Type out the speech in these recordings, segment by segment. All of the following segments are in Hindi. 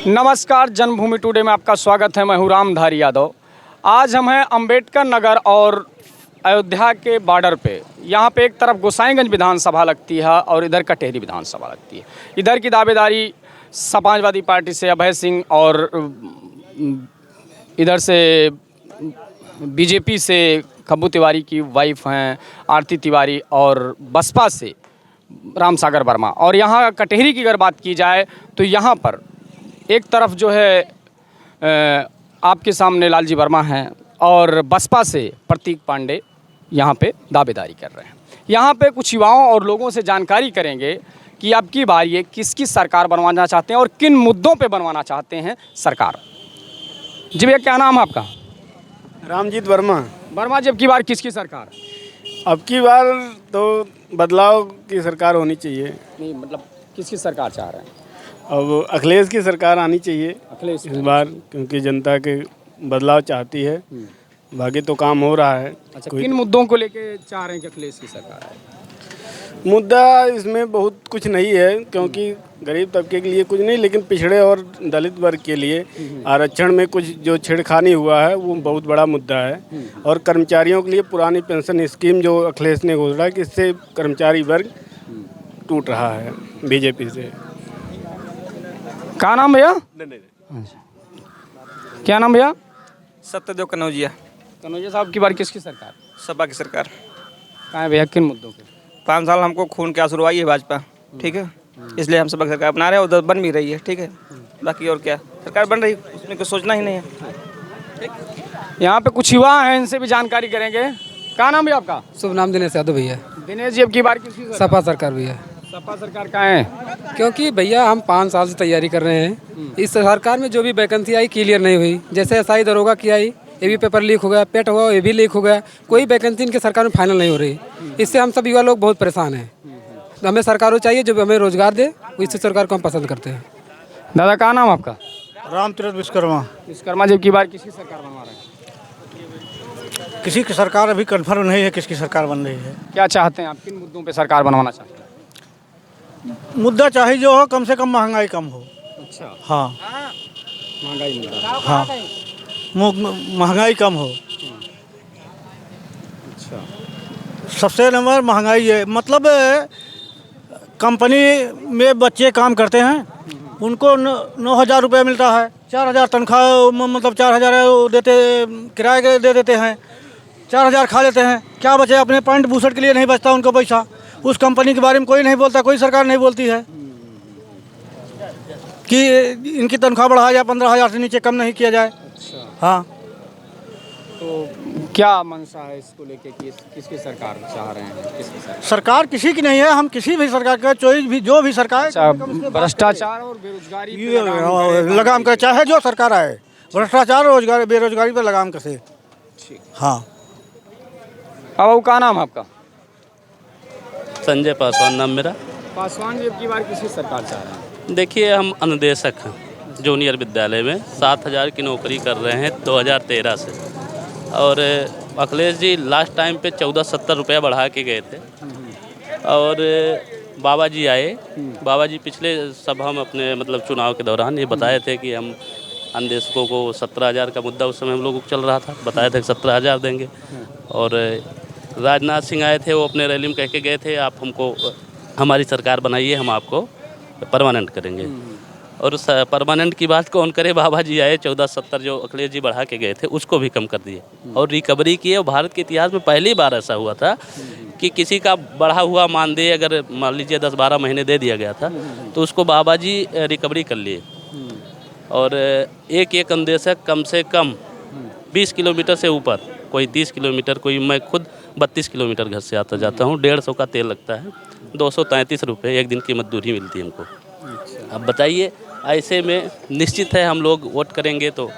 नमस्कार, जन्मभूमि टुडे में आपका स्वागत है। मैं हूं रामधारी यादव। आज हम हैं अंबेडकर नगर और अयोध्या के बॉर्डर पे। यहाँ पे एक तरफ गोसाईगंज विधानसभा लगती है और इधर कटेहरी विधानसभा लगती है। इधर की दावेदारी समाजवादी पार्टी से अभय सिंह और इधर से बीजेपी से खब्बू तिवारी की वाइफ हैं आरती तिवारी और बसपा से राम सागर वर्मा। और यहाँ कटेहरी की अगर बात की जाए तो यहाँ पर एक तरफ जो है आपके सामने लालजी वर्मा हैं और बसपा से प्रतीक पांडे यहाँ पे दावेदारी कर रहे हैं। यहाँ पे कुछ युवाओं और लोगों से जानकारी करेंगे कि अब की बार ये किसकी सरकार बनवाना चाहते हैं और किन मुद्दों पे बनवाना चाहते हैं सरकार। जी भैया, क्या नाम है आपका? रामजीत वर्मा। वर्मा जी, अब की बार किसकी सरकार? अब की बार तो बदलाव की सरकार होनी चाहिए। नहीं, मतलब किसकी सरकार चाह रहे हैं? अब अखिलेश की सरकार आनी चाहिए अखिलेश इस बार, क्योंकि जनता के बदलाव चाहती है। बाकी तो काम हो रहा है। अच्छा, किन मुद्दों को लेके चाह रहे हैं कि अखिलेश की सरकार है? मुद्दा इसमें बहुत कुछ नहीं है, क्योंकि गरीब तबके के लिए कुछ नहीं, लेकिन पिछड़े और दलित वर्ग के लिए आरक्षण में कुछ जो छेड़खानी हुआ है वो बहुत बड़ा मुद्दा है। और कर्मचारियों के लिए पुरानी पेंशन स्कीम जो अखिलेश ने घोषणा की, इससे कर्मचारी वर्ग टूट रहा है बीजेपी से। क्या नाम भैया? क्या नाम भैया? सत्यदेव कनौजिया। कनौजिया साहब, की बार किसकी सरकार? सपा की सरकार। कहाँ है भैया, किन मुद्दों पे? 5 साल हमको खून की आंसू रुआई है भाजपा, ठीक है, इसलिए हम सपा की सरकार बना रहे हैं। उधर बन भी रही है, ठीक है। बाकी और क्या, सरकार बन रही, उसमें कुछ सोचना ही नहीं है। यहाँ पे कुछ युवा हैं, इनसे भी जानकारी करेंगे। क्या नाम है आपका? शुभ नाम दिनेश यादव भैया। दिनेश जी, अब की बार किसकी सरकार? सपा सरकार भैया। सपा सरकार कहाँ है? क्योंकि भैया हम 5 साल से तैयारी कर रहे हैं। इस सरकार में जो भी वैकेंसी आई क्लियर नहीं हुई। जैसे एसआई दरोगा की आई, ये भी पेपर लीक हो गया, पेट हुआ ये भी लीक हो गया। कोई वैकेंसी इनके सरकार में फाइनल नहीं हो रही। इससे हम सब युवा लोग बहुत परेशान हैं। तो हमें सरकारों चाहिए जो हमें रोजगार दे, इसी सरकार को हम पसंद करते हैं। दादा, क्या नाम आपका? रामतीर्थ विश्वकर्मा। विश्वकर्मा जी, की बार किसकी सरकार बनवा रहे हैं? किसी की सरकार अभी कन्फर्म नहीं है किसकी सरकार बन रही है। क्या चाहते हैं आप, किन मुद्दों पे सरकार बनवाना चाहते हैं? मुद्दा चाहिए जो हो, कम से कम महंगाई कम हो। अच्छा, हाँ, महंगाई मुद्दा। हाँ, महंगाई कम हो। अच्छा, सबसे नंबर महंगाई है। मतलब कंपनी में बच्चे काम करते हैं, उनको 9,000 रुपये मिलता है। 4,000 तनख्वाह, मतलब 4,000 देते, किराए के दे देते हैं। 4,000 खा लेते हैं। क्या बचे? अपने पैंट बूशर्ट के लिए नहीं बचता उनको पैसा। उस कंपनी के बारे में कोई नहीं बोलता, कोई सरकार नहीं बोलती है कि इनकी तनख्वाह बढ़ाया जाए, 15,000 से नीचे कम नहीं किया जाए। हाँ, तो क्या मंशा है इसको लेके कि किसकी सरकार चाह रहे हैं? किसकी सरकार? सरकार किसी की नहीं है। हम किसी भी सरकार का जो भी सरकार अच्छा, भ्रष्टाचार और बेरोजगारी पे लगाम करे, चाहे जो सरकार आए, भ्रष्टाचार और बेरोजगारी पर लगाम कसे। हाँ। अब क्या नाम है आपका? संजय पासवान नाम मेरा। पासवान जी, अब की बार किसकी सरकार चाह रहे हैं? देखिए, हम अनुदेशक हैं जूनियर विद्यालय में। 7,000 की नौकरी कर रहे हैं 2013 से। और अखिलेश जी लास्ट टाइम पे 1470 रुपया बढ़ा के गए थे। और बाबा जी आए। बाबा जी पिछले सभा में अपने मतलब चुनाव के दौरान ये बताए थे कि हम अनुदेशकों को 17,000 का मुद्दा उस समय हम लोगों को चल रहा था, बताए थे कि 17,000 देंगे। और राजनाथ सिंह आए थे, वो अपने रैली में कह के गए थे आप हमको हमारी सरकार बनाइए, हम आपको परमानेंट करेंगे। और परमानेंट की बात कौन करे? बाबा जी आए, 1470 जो अखिलेश जी बढ़ा के गए थे उसको भी कम कर दिए और रिकवरी किए। और भारत के इतिहास में पहली बार ऐसा हुआ था कि किसी का बढ़ा हुआ मानदेय अगर मान लीजिए 10-12 महीने दे दिया गया था तो उसको बाबा जी रिकवरी कर लिए। और एक अनुदेशक कम से कम 20 किलोमीटर से ऊपर, कोई 30 किलोमीटर, कोई मैं खुद 32 किलोमीटर घर से आता जाता हूँ। 150 का तेल लगता है, 233 रुपये एक दिन की मजदूरी मिलती है हमको। अब बताइए, ऐसे में निश्चित है हम लोग वोट करेंगे तो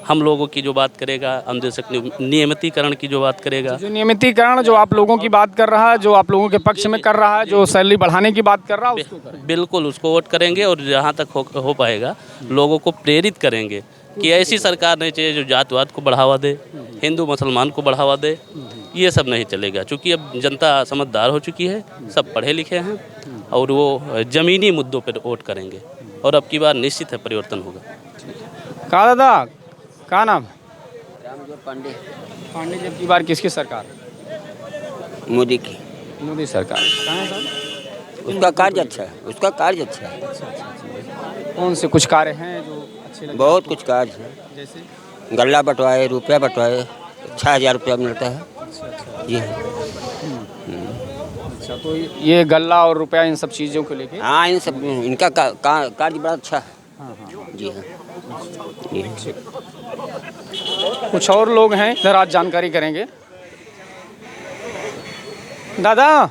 हम लोगों की जो बात करेगा, अनुदेशक नियमितीकरण की जो बात करेगा, जो नियमितीकरण जो आप लोगों की बात कर रहा है, जो आप लोगों के पक्ष में कर रहा है, जो सैलरी बढ़ाने की बात कर रहा है, उसको करें। बिल्कुल उसको वोट करेंगे। और जहाँ तक हो पाएगा लोगों को प्रेरित करेंगे कि ऐसी सरकार नहीं चाहिए जो जातवाद को बढ़ावा दे, हिंदू मुसलमान को बढ़ावा दे। ये सब नहीं चलेगा, क्योंकि अब जनता समझदार हो चुकी है, सब पढ़े लिखे हैं और वो ज़मीनी मुद्दों पर वोट करेंगे। और अब की बार निश्चित है परिवर्तन होगा। कहा दादा, क्या नाम? पांडे। पांडे जी, अब की बार किसकी सरकार? मोदी की। मोदी सरकार। कहाँ है साहब? उसका कार्य अच्छा है, उसका कार्य अच्छा है। कौन से कुछ कार्य हैं जो अच्छे लगे? बहुत कुछ कार्य है, जैसे गल्ला बंटवाए, रुपया बंटवाए, 6,000 रुपया मिलता है। ये है। अच्छा, तो ये गल्ला और रुपया इन सब चीज़ों को लेके हाँ, इन सब इनका कार्य बड़ा अच्छा है। जी हाँ, जी हाँ। कुछ और लोग हैं इधर, आज जानकारी करेंगे। दादा,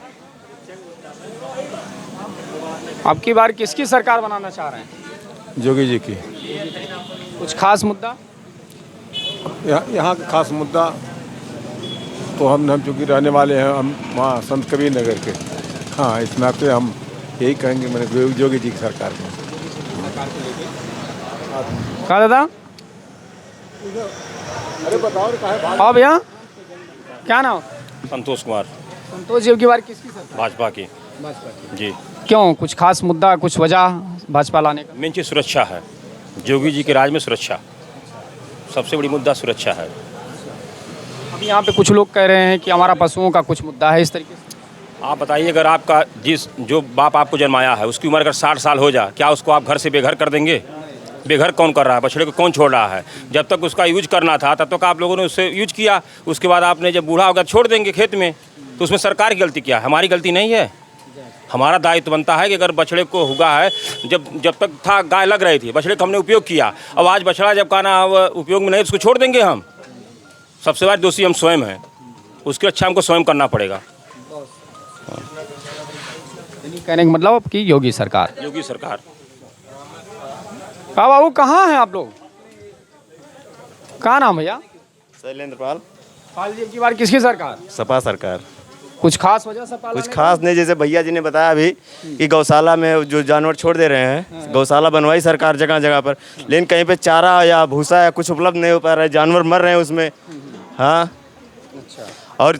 अब की बार किसकी सरकार बनाना चाह रहे हैं? जोगी जी की। कुछ खास मुद्दा? यहाँ का खास मुद्दा तो हम चूँकि रहने वाले हैं, हम वहाँ संत कबीर नगर के। हाँ, इस नाते हम यही कहेंगे मैंने जोगी जी की सरकार को। कहा दादा? अरे बताओ हाँ भैया, क्या नाम? संतोष कुमार। संतोष जी, अब की बार किसकी सरकार? भाजपा की। भाजपा की। जी। क्यों, कुछ खास मुद्दा, कुछ वजह भाजपा लाने का? मेन चीज़ सुरक्षा है। जोगी जी के राज में सुरक्षा, सबसे बड़ी मुद्दा सुरक्षा है। अब यहाँ पे कुछ लोग कह रहे हैं कि हमारा पशुओं का कुछ मुद्दा है, इस तरीके से। आप बताइए, अगर आपका जो बाप आपको जन्माया है उसकी उम्र अगर 60 साल हो जा, क्या उसको आप घर से बेघर कर देंगे? बेघर कौन कर रहा है? बछड़े को कौन छोड़ रहा है? जब तक उसका यूज करना था तब तक आप लोगों ने उससे यूज किया, उसके बाद आपने जब बूढ़ा होगा छोड़ देंगे खेत में, तो उसमें सरकार की गलती क्या है? हमारी गलती नहीं है। हमारा दायित्व बनता है कि अगर बछड़े को हुआ है, जब तक था गाय लग रही थी, बछड़े का हमने उपयोग किया, अब आज बछड़ा जब कहना उपयोग में नहीं, उसको छोड़ देंगे हम? सबसे बड़ा दोषी हम स्वयं हैं, उसकी रक्षा हमको स्वयं करना पड़ेगा। कहने का मतलब अब की योगी सरकार। योगी सरकार। कहा बाबू, कहाँ हैं आप लोग? कहाँ नाम भैया? शैलेंद्र पाल। पाल जी, अब की बार किसकी सरकार? सपा सरकार। कुछ खास वजह सपा कुछ खास नहीं, जैसे भैया जी ने बताया अभी कि गौशाला में जो जानवर छोड़ दे रहे हैं, गौशाला बनवाई सरकार जगह जगह पर, लेकिन कहीं पे चारा या भूसा या कुछ उपलब्ध नहीं हो पा रहा है, जानवर मर रहे हैं उसमें। हाँ, अच्छा। और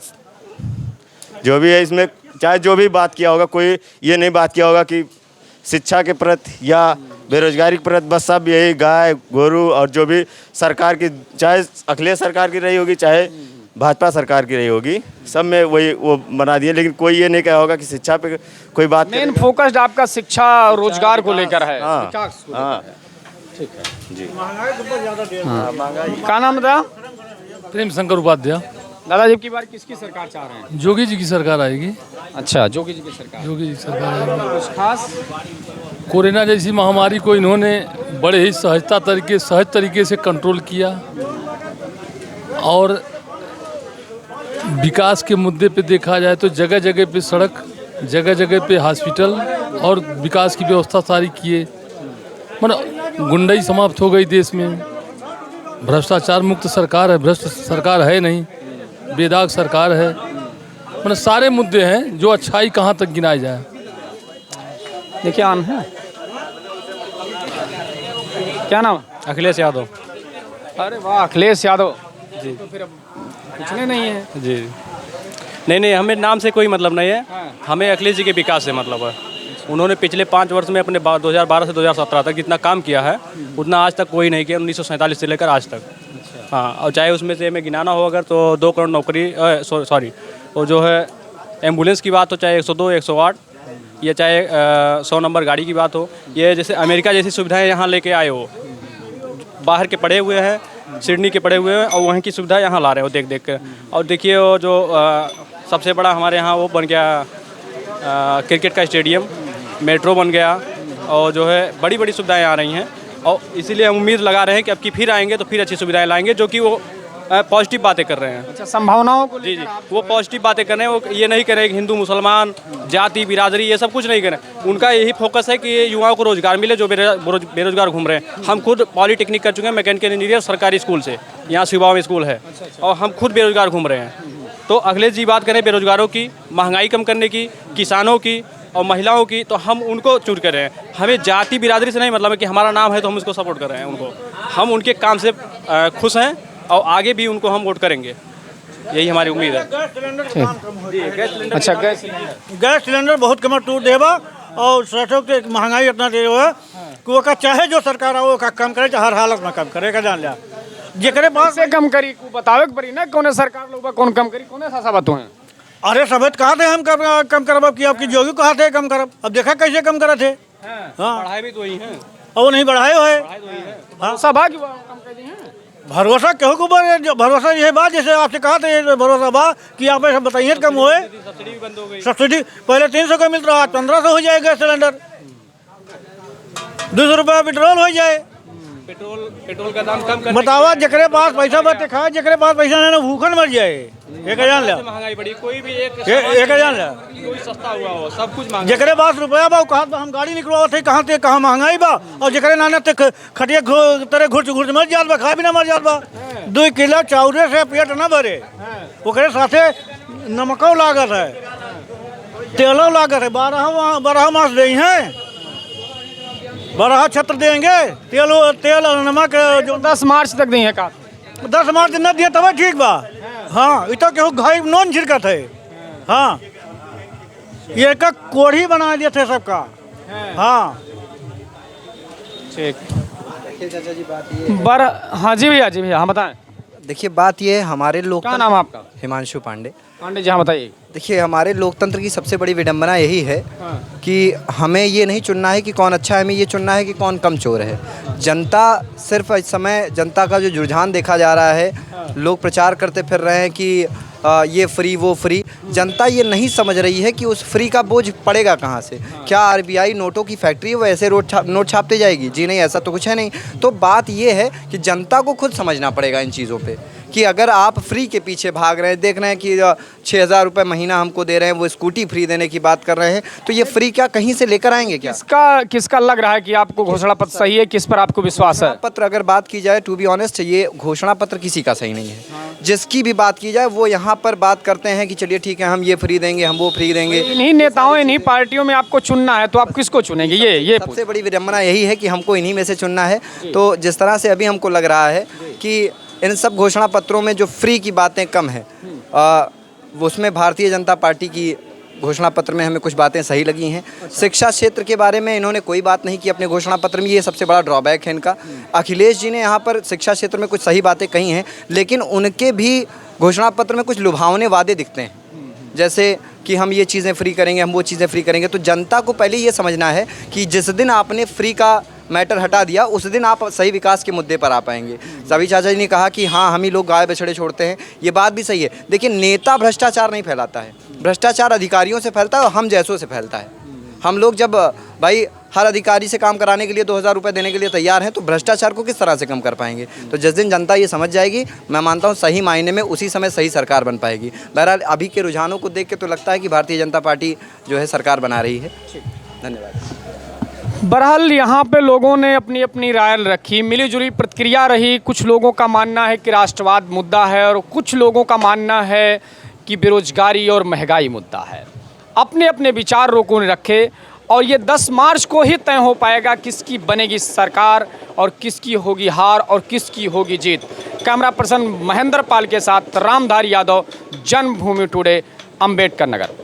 जो भी है इसमें, चाहे जो भी बात किया होगा, कोई ये नहीं बात किया होगा कि शिक्षा के प्रति या बेरोजगारी के प्रति, बस सब यही गाय गोरू और जो भी सरकार की, चाहे अखिलेश सरकार की रही होगी चाहे भाजपा सरकार की रही होगी, सब में वही वो बना दिए, लेकिन कोई ये नहीं कहा होगा कि शिक्षा पे कोई बात। मेन फोकस्ड आपका शिक्षा और रोजगार को लेकर है। हाँ, हाँ, ठीक है जी। क्या नाम था? प्रेम शंकर उपाध्याय। दादाजी, की बार किसकी सरकार चाह रहे हैं? जोगी जी की सरकार आएगी। अच्छा, जोगी जी की सरकार। जोगी जी की सरकार आएगी। कुछ खास? कोरोना जैसी महामारी को इन्होंने बड़े ही सहज तरीके से कंट्रोल किया, और विकास के मुद्दे पे देखा जाए तो जगह जगह पे सड़क, जगह जगह पे हॉस्पिटल और विकास की व्यवस्था सारी किए। मतलब गुंडाई समाप्त हो गई देश में, भ्रष्टाचार मुक्त सरकार है, भ्रष्ट सरकार है नहीं, बेदाग सरकार है। मतलब सारे मुद्दे हैं, जो अच्छाई कहाँ तक गिनाई जाए। देखिए, आन है। क्या नाम? अखिलेश यादव। अरे वाह, अखिलेश यादव जी। तो फिर अब पूछने नहीं है जी। नहीं, हमें नाम से कोई मतलब नहीं है। हमें अखिलेश जी के विकास से मतलब है। उन्होंने पिछले 5 वर्ष में अपने 2012 से 2017 तक जितना काम किया है उतना आज तक कोई नहीं किया, 1947 से लेकर आज तक। हाँ, और चाहे उसमें से हमें गिनाना हो अगर तो 2 करोड़ नौकरी, सॉरी, वो जो है एम्बुलेंस की बात हो, चाहे 102, 108, या चाहे 100 नंबर गाड़ी की बात हो, ये जैसे अमेरिका जैसी सुविधाएं यहाँ लेके आए हो। बाहर के पड़े हुए हैं, सिडनी के पड़े हुए हैं, और वहीं की सुविधा यहाँ ला रहे हो देख के। और देखिए, वो जो सबसे बड़ा हमारे यहाँ वो बन गया क्रिकेट का स्टेडियम, मेट्रो बन गया, और जो है बड़ी बड़ी सुविधाएं आ रही हैं। और इसीलिए हम उम्मीद लगा रहे हैं कि अब की फिर आएंगे तो फिर अच्छी सुविधाएं लाएंगे, जो कि वो पॉजिटिव बातें कर रहे हैं। अच्छा, संभावनाओं को जी, वो पॉजिटिव बातें कर रहे हैं। वो ये नहीं कर रहे कि हिंदू मुसलमान जाति बिरादरी ये सब कुछ नहीं कर रहे। उनका यही फोकस है कि युवाओं को रोजगार मिले जो बेरोजगार घूम रहे हैं। हम खुद पॉलिटेक्निक कर चुके हैं, मैकेनिकल इंजीनियर सरकारी स्कूल से, यहाँ शिवाओं में स्कूल है, और हम खुद बेरोजगार घूम रहे हैं। तो अखिलेश जी बात करें बेरोजगारों की, महंगाई कम करने की, किसानों की और महिलाओं की, तो हम उनको चूज कर रहे हैं। हमें जाति बिरादरी से नहीं मतलब है कि हमारा नाम है तो हम उसको सपोर्ट कर रहे हैं उनको। हम उनके काम से खुश हैं और आगे भी उनको हम वोट करेंगे, यही हमारी उम्मीद है। अच्छा, गैस सिलेंडर बहुत कम टूट देगा, और सरसों के महंगाई इतना दे हुआ, कि वो का चाहे जो सरकार आओ वो का कम करे, चाहे हर हालत में कम करेगा, जान लिया जेकरे पास से कम करी को बतावे के पड़ी ना कौन सरकार लोग कौन कम करी कौन सा बात है। अरे सबत कहा थे हम कम करब कि आपकी जोगी कहा थे कम करब, अब देखा कैसे कम करे थे। हाँ पढ़ाई भी तो वही है और वो नहीं बढ़ाए हुए। हाँ सभा की कम कर दी है। भरोसा केहू के ऊपर जो भरोसा ये बात जैसे आपसे कहा था ये भरोसा बा कि आप ऐसा बताइए कम हुए। सब्सिडी भी बंद हो गई। सब्सिडी पहले 300 का मिल रहा, 1500 हो जाए गैस सिलेंडर, 200 रुपया पेट्रोल हो जाए। पेट्रोल का दाम कम बतावा जकरे पास पैसा बचे खाए, जकरे पास पैसा नहीं ना भूखन मर जाए। एक जान लिया महंगाई बढ़ी, कोई भी एक जान लिया कोई सस्ता हुआ हो, सब कुछ महंगा। जकरे पास रुपया बा कहा हम गाड़ी निकलवा थे कहाँ थे, कहाँ महंगाई बा, और जकरे नाना ते खटिया तरह घुट घुट मर जात बा, खा भी ना मर जात बा। 2 किलो चाउरे से पेट न भरे, ओकरे साथे नमको लागत है, तेलो लागत है, 12 मास दे हैं, 12 छत्र देंगे, तेल और नमक जो 10 मार्च तक दी है का 10 मार्च न दिए तब ठीक बा। हाँ इतना केहू घाई नॉन छिड़कत है। हाँ ये का कोढ़ी बना दिए थे सबका। हाँ ठीक बर हाँ जी भैया हाँ बताएं। देखिए बात ये है हमारे लोग, क्या नाम है आपका? हिमांशु पांडे। पांडे जी हाँ बताइए। देखिए हमारे लोकतंत्र की सबसे बड़ी विडंबना यही है कि हमें ये नहीं चुनना है कि कौन अच्छा है, हमें ये चुनना है कि कौन कम चोर है। जनता सिर्फ इस समय जनता का जो रुझान देखा जा रहा है, लोग प्रचार करते फिर रहे हैं कि ये फ्री वो फ्री। जनता ये नहीं समझ रही है कि उस फ्री का बोझ पड़ेगा कहाँ से। क्या आरबीआई नोटों की फैक्ट्री है वो ऐसे नोट छापते जाएगी? जी नहीं, ऐसा तो कुछ है नहीं। तो बात ये है कि जनता को खुद समझना पड़ेगा इन चीज़ों पे कि अगर आप फ्री के पीछे भाग रहे हैं, देख रहे हैं कि 6,000 रुपये महीना हमको दे रहे हैं, वो स्कूटी फ्री देने की बात कर रहे हैं, तो ये फ्री क्या कहीं से लेकर आएंगे क्या? किसका लग रहा है कि आपको घोषणा पत्र सही है, किस पर आपको विश्वास है? पत्र अगर बात की जाए टू बी ऑनेस्ट, ये घोषणा पत्र किसी का सही नहीं है। जिसकी भी बात की जाए वो यहाँ पर बात करते हैं कि चलिए ठीक है हम ये फ्री देंगे, हम वो फ्री देंगे। इन्हीं नेताओं इन्हीं पार्टियों में आपको चुनना है तो आप किसको चुनेंगे? ये सबसे बड़ी विडंबना यही है कि हमको इन्हीं में से चुनना है। तो जिस तरह से अभी हमको लग रहा है कि इन सब घोषणा पत्रों में जो फ्री की बातें कम हैं, उसमें भारतीय जनता पार्टी की घोषणा पत्र में हमें कुछ बातें सही लगी हैं। शिक्षा क्षेत्र के बारे में इन्होंने कोई बात नहीं की अपने घोषणा पत्र में, ये सबसे बड़ा ड्रॉबैक है इनका। अखिलेश जी ने यहाँ पर शिक्षा क्षेत्र में कुछ सही बातें कही हैं, लेकिन उनके भी घोषणा पत्र में कुछ लुभावने वादे दिखते हैं, जैसे कि हम ये चीज़ें फ्री करेंगे, हम वो चीज़ें फ्री करेंगे। तो जनता को पहले ये समझना है कि जिस दिन आपने फ्री का मैटर हटा दिया उस दिन आप सही विकास के मुद्दे पर आ पाएंगे। सभी चाचा जी ने कहा कि हाँ हम ही लोग गाय बछड़े छोड़ते हैं, ये बात भी सही है। देखिए नेता भ्रष्टाचार नहीं फैलाता है, भ्रष्टाचार अधिकारियों से फैलता है और हम जैसों से फैलता है। हम लोग जब भाई हर अधिकारी से काम कराने के लिए 2,000 रुपये देने के लिए तैयार हैं तो भ्रष्टाचार को किस तरह से कम कर पाएंगे? तो जिस दिन जनता ये समझ जाएगी, मैं मानता हूँ सही मायने में उसी समय सही सरकार बन पाएगी। बहरहाल अभी के रुझानों को देख के तो लगता है कि भारतीय जनता पार्टी जो है सरकार बना रही है। धन्यवाद। बहरहाल यहाँ पे लोगों ने अपनी अपनी राय रखी, मिलीजुली प्रतिक्रिया रही। कुछ लोगों का मानना है कि राष्ट्रवाद मुद्दा है और कुछ लोगों का मानना है कि बेरोजगारी और महंगाई मुद्दा है। अपने अपने विचार लोगों ने रखे और ये 10 मार्च को ही तय हो पाएगा किसकी बनेगी सरकार और किसकी होगी हार और किसकी होगी जीत। कैमरा पर्सन महेंद्र पाल के साथ रामधारी यादव, जन्मभूमि टुडे, अम्बेडकर नगर।